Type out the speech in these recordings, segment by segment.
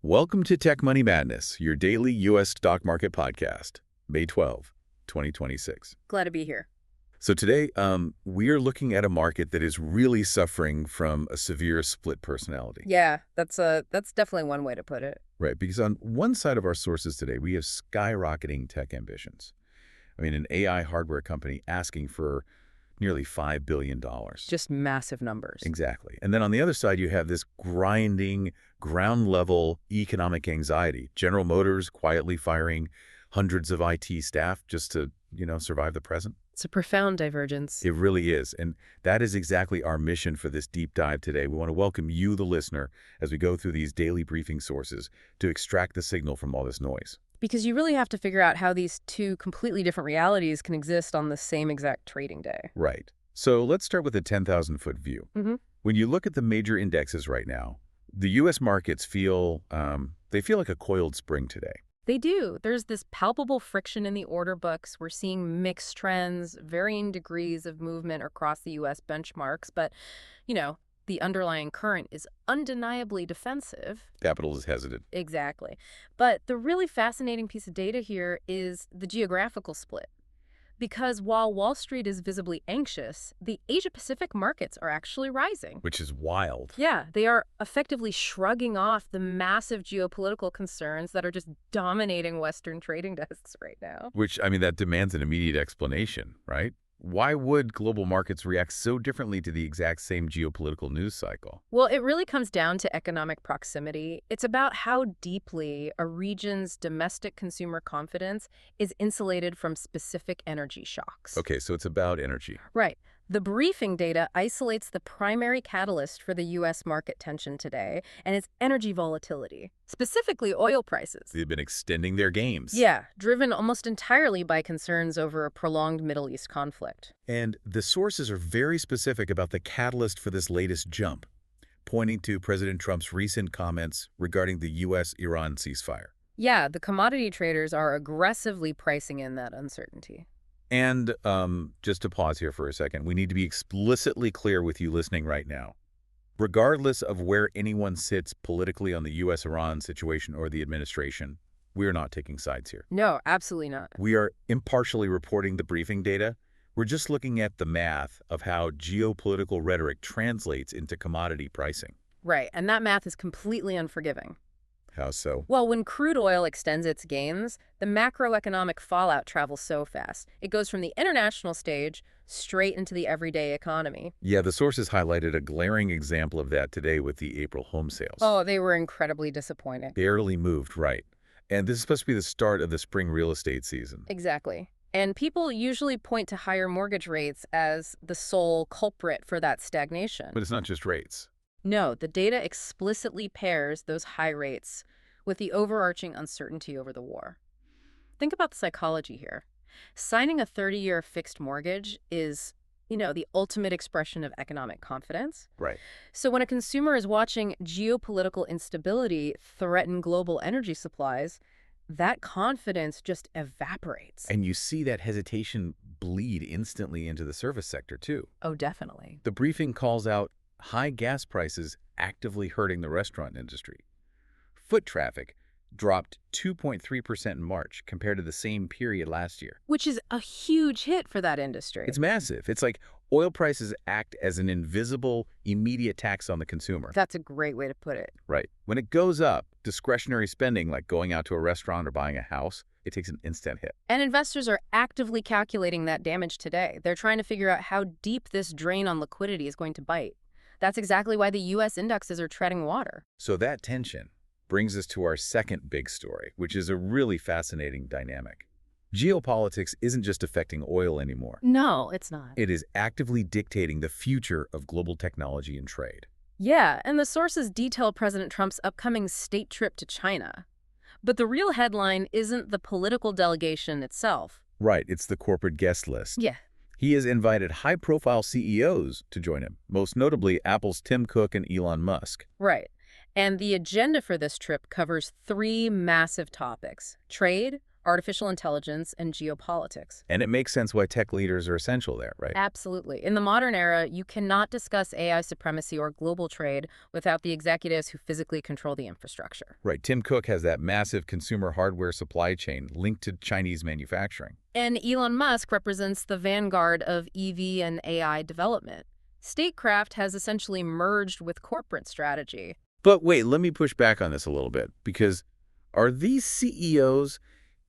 Welcome to Tech Money Madness, your daily U.S. stock market podcast, May 12, 2026. Glad to be here. So today, we're looking at a market that is really suffering from a severe split personality. Yeah, that's definitely one way to put it. Right, because on one side of our sources today, we have skyrocketing tech ambitions. I mean, an AI hardware company asking for nearly $5 billion. Just massive numbers. Exactly. And then on the other side, you have this grinding, ground-level economic anxiety. General Motors quietly firing hundreds of IT staff just to, survive the present. It's a profound divergence. It really is. And that is exactly our mission for this deep dive today. We want to welcome you, the listener, as we go through these daily briefing sources to extract the signal from all this noise. Because you really have to figure out how these two completely different realities can exist on the same exact trading day. Right. So let's start with a 10,000-foot view. When you look at the major indexes right now, the U.S. markets feel like a coiled spring today. They do. There's this palpable friction in the order books. We're seeing mixed trends, varying degrees of movement across the U.S. benchmarks. But, the underlying current is undeniably defensive. Capital is hesitant. Exactly. But the really fascinating piece of data here is the geographical split. Because while Wall Street is visibly anxious, the Asia-Pacific markets are actually rising. Which is wild. Yeah, they are effectively shrugging off the massive geopolitical concerns that are just dominating Western trading desks right now. Which, that demands an immediate explanation, right? Why would global markets react so differently to the exact same geopolitical news cycle? Well, it really comes down to economic proximity. It's about how deeply a region's domestic consumer confidence is insulated from specific energy shocks. Okay, so it's about energy. Right. The briefing data isolates the primary catalyst for the U.S. market tension today, and it's energy volatility, specifically oil prices. They've been extending their games. Yeah, driven almost entirely by concerns over a prolonged Middle East conflict. And the sources are very specific about the catalyst for this latest jump, pointing to President Trump's recent comments regarding the U.S.-Iran ceasefire. Yeah, the commodity traders are aggressively pricing in that uncertainty. And just to pause here for a second, we need to be explicitly clear with you listening right now. Regardless of where anyone sits politically on the U.S.-Iran situation or the administration, we are not taking sides here. No, absolutely not. We are impartially reporting the briefing data. We're just looking at the math of how geopolitical rhetoric translates into commodity pricing. Right, and that math is completely unforgiving. How so? Well, when crude oil extends its gains, the macroeconomic fallout travels so fast. It goes from the international stage straight into the everyday economy. Yeah, the sources highlighted a glaring example of that today with the April home sales. Oh, they were incredibly disappointing. Barely moved, right. And this is supposed to be the start of the spring real estate season. Exactly. And people usually point to higher mortgage rates as the sole culprit for that stagnation. But it's not just rates. No, the data explicitly pairs those high rates with the overarching uncertainty over the war. Think about the psychology here. Signing a 30-year fixed mortgage is, the ultimate expression of economic confidence. Right. So when a consumer is watching geopolitical instability threaten global energy supplies, that confidence just evaporates. And you see that hesitation bleed instantly into the service sector, too. Oh, definitely. The briefing calls out high gas prices actively hurting the restaurant industry. Foot traffic dropped 2.3% in March compared to the same period last year. Which is a huge hit for that industry. It's massive. It's like oil prices act as an invisible, immediate tax on the consumer. That's a great way to put it. Right. When it goes up, discretionary spending like going out to a restaurant or buying a house, it takes an instant hit. And investors are actively calculating that damage today. They're trying to figure out how deep this drain on liquidity is going to bite. That's exactly why the U.S. indexes are treading water. So that tension brings us to our second big story, which is a really fascinating dynamic. Geopolitics isn't just affecting oil anymore. No, it's not. It is actively dictating the future of global technology and trade. Yeah, and the sources detail President Trump's upcoming state trip to China. But the real headline isn't the political delegation itself. Right, it's the corporate guest list. Yeah. He has invited high-profile CEOs to join him, most notably Apple's Tim Cook and Elon Musk. Right. And the agenda for this trip covers three massive topics: trade, artificial intelligence, and geopolitics. And it makes sense why tech leaders are essential there, right? Absolutely. In the modern era, you cannot discuss AI supremacy or global trade without the executives who physically control the infrastructure. Right. Tim Cook has that massive consumer hardware supply chain linked to Chinese manufacturing. And Elon Musk represents the vanguard of EV and AI development. Statecraft has essentially merged with corporate strategy. But wait, let me push back on this a little bit, because are these CEOs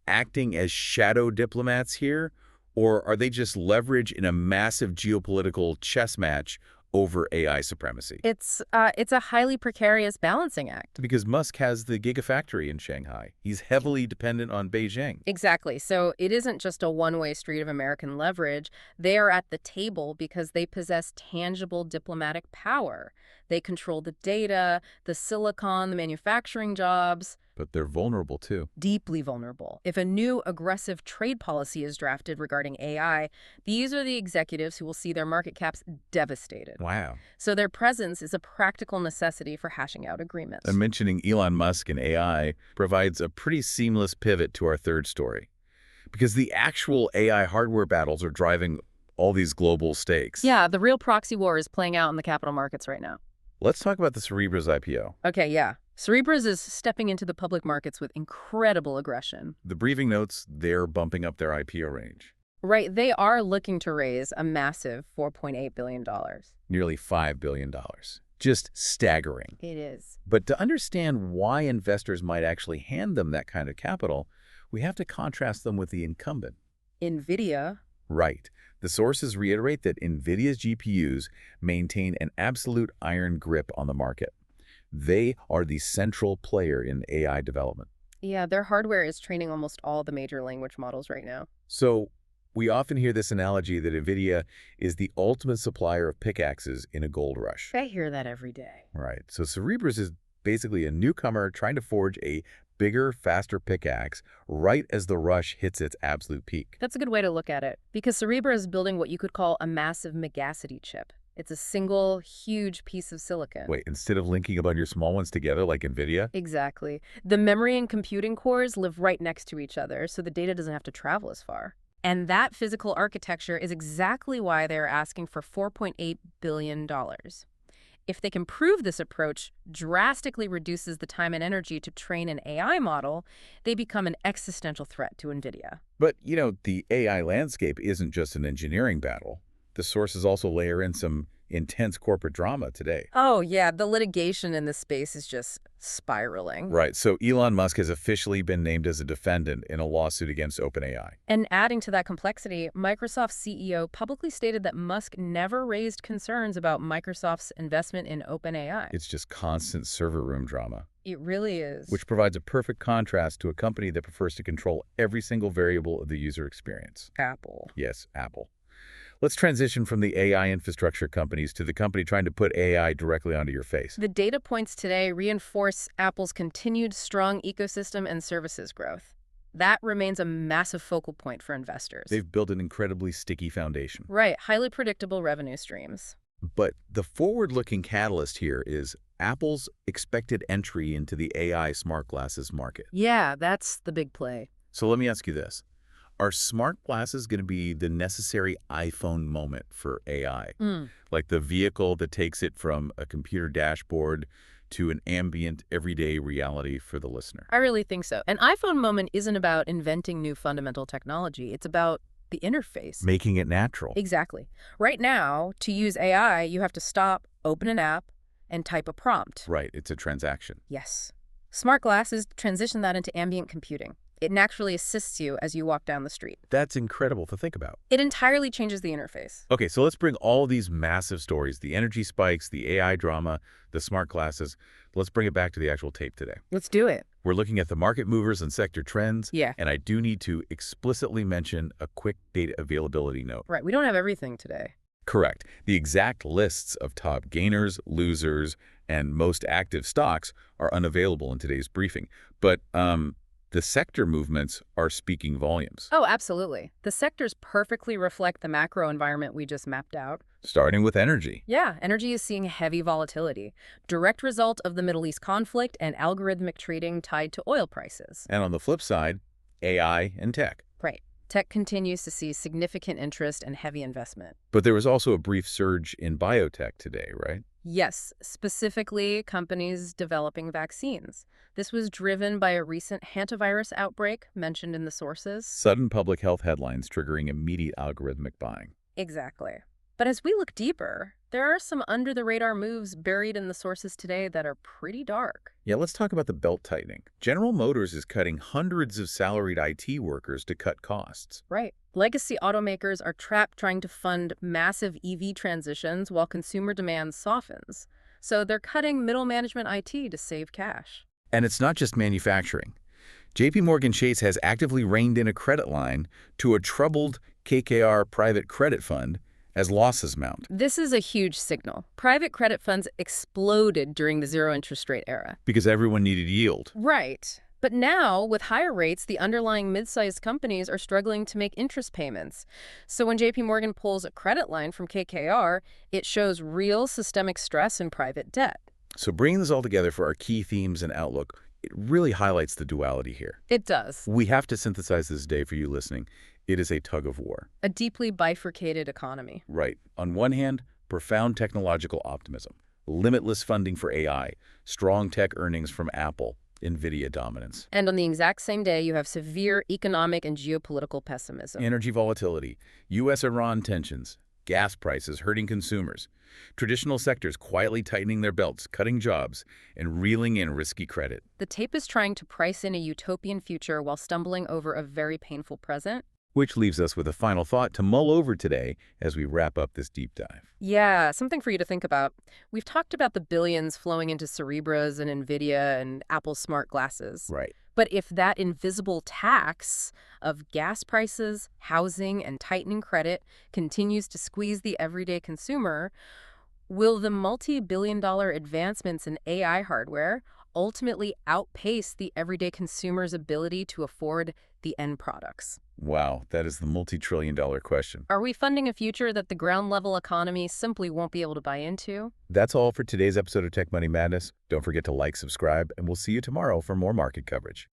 acting as shadow diplomats here, or are they just leverage in a massive geopolitical chess match over AI supremacy? It's a highly precarious balancing act. Because Musk has the gigafactory in Shanghai. He's heavily dependent on Beijing. Exactly. So it isn't just a one-way street of American leverage. They are at the table because they possess tangible diplomatic power. They control the data, the silicon, the manufacturing jobs. But they're vulnerable, too. Deeply vulnerable. If a new aggressive trade policy is drafted regarding AI, these are the executives who will see their market caps devastated. Wow. So their presence is a practical necessity for hashing out agreements. And mentioning Elon Musk and AI provides a pretty seamless pivot to our third story. Because the actual AI hardware battles are driving all these global stakes. Yeah, the real proxy war is playing out in the capital markets right now. Let's talk about the Cerebra's IPO. Okay, yeah. Cerebra's is stepping into the public markets with incredible aggression. The briefing notes, they're bumping up their IPO range. Right, they are looking to raise a massive $4.8 billion. Nearly $5 billion. Just staggering. It is. But to understand why investors might actually hand them that kind of capital, we have to contrast them with the incumbent. NVDA. Right. The sources reiterate that NVIDIA's GPUs maintain an absolute iron grip on the market. They are the central player in AI development. Yeah, their hardware is training almost all the major language models right now. So we often hear this analogy that NVIDIA is the ultimate supplier of pickaxes in a gold rush. I hear that every day. Right. So Cerebra's is basically a newcomer trying to forge a bigger, faster pickaxe right as the rush hits its absolute peak. That's a good way to look at it, because Cerebra is building what you could call a massive megacity chip. It's a single, huge piece of silicon. Wait, instead of linking a bunch of your small ones together like NVIDIA? Exactly. The memory and computing cores live right next to each other, so the data doesn't have to travel as far. And that physical architecture is exactly why they're asking for $4.8 billion. If they can prove this approach drastically reduces the time and energy to train an AI model, they become an existential threat to NVIDIA. But, the AI landscape isn't just an engineering battle. The sources also layer in some intense corporate drama today. Oh, yeah, the litigation in this space is just spiraling. Right, so Elon Musk has officially been named as a defendant in a lawsuit against OpenAI. And adding to that complexity, Microsoft's CEO publicly stated that Musk never raised concerns about Microsoft's investment in OpenAI. It's just constant server room drama. It really is. Which provides a perfect contrast to a company that prefers to control every single variable of the user experience. Apple. Yes, Apple. Let's transition from the AI infrastructure companies to the company trying to put AI directly onto your face. The data points today reinforce Apple's continued strong ecosystem and services growth. That remains a massive focal point for investors. They've built an incredibly sticky foundation. Right, highly predictable revenue streams. But the forward-looking catalyst here is Apple's expected entry into the AI smart glasses market. Yeah, that's the big play. So let me ask you this. Are smart glasses going to be the necessary iPhone moment for AI? Like the vehicle that takes it from a computer dashboard to an ambient, everyday reality for the listener? I really think so. An iPhone moment isn't about inventing new fundamental technology. It's about the interface. Making it natural. Exactly. Right now, to use AI, you have to stop, open an app, and type a prompt. Right, it's a transaction. Yes. Smart glasses transition that into ambient computing. It naturally assists you as you walk down the street. That's incredible to think about. It entirely changes the interface. Okay, so let's bring all these massive stories, the energy spikes, the AI drama, the smart glasses. Let's bring it back to the actual tape today. Let's do it. We're looking at the market movers and sector trends. Yeah. And I do need to explicitly mention a quick data availability note. Right, we don't have everything today. Correct. The exact lists of top gainers, losers, and most active stocks are unavailable in today's briefing. But the sector movements are speaking volumes. Oh, absolutely. The sectors perfectly reflect the macro environment we just mapped out. Starting with energy. Yeah, energy is seeing heavy volatility, direct result of the Middle East conflict and algorithmic trading tied to oil prices. And on the flip side, AI and tech. Right. Tech continues to see significant interest and heavy investment. But there was also a brief surge in biotech today, right? Yes, specifically companies developing vaccines. This was driven by a recent hantavirus outbreak mentioned in the sources. Sudden public health headlines triggering immediate algorithmic buying. Exactly. But as we look deeper, there are some under-the-radar moves buried in the sources today that are pretty dark. Yeah, let's talk about the belt tightening. General Motors is cutting hundreds of salaried IT workers to cut costs. Right. Legacy automakers are trapped trying to fund massive EV transitions while consumer demand softens. So they're cutting middle management IT to save cash. And it's not just manufacturing. JP Morgan Chase has actively reined in a credit line to a troubled KKR private credit fund as losses mount. This is a huge signal. Private credit funds exploded during the zero interest rate era. Because everyone needed yield. Right. But now, with higher rates, the underlying mid-sized companies are struggling to make interest payments. So when JP Morgan pulls a credit line from KKR, it shows real systemic stress in private debt. So bringing this all together for our key themes and outlook, it really highlights the duality here. It does. We have to synthesize this day for you listening. It is a tug of war. A deeply bifurcated economy. Right. On one hand, profound technological optimism, limitless funding for AI, strong tech earnings from Apple, NVDA dominance. And on the exact same day, you have severe economic and geopolitical pessimism. Energy volatility, U.S.-Iran tensions, gas prices hurting consumers, traditional sectors quietly tightening their belts, cutting jobs, and reeling in risky credit. The tape is trying to price in a utopian future while stumbling over a very painful present. Which leaves us with a final thought to mull over today as we wrap up this deep dive. Yeah, something for you to think about. We've talked about the billions flowing into Cerebras and NVIDIA and Apple's smart glasses. Right. But if that invisible tax of gas prices, housing, and tightening credit continues to squeeze the everyday consumer, will the multi-billion-dollar advancements in AI hardware ultimately outpace the everyday consumer's ability to afford the end products? Wow, that is the multi-trillion-dollar question. Are we funding a future that the ground-level economy simply won't be able to buy into? That's all for today's episode of Tech Money Madness. Don't forget to like, subscribe, and we'll see you tomorrow for more market coverage.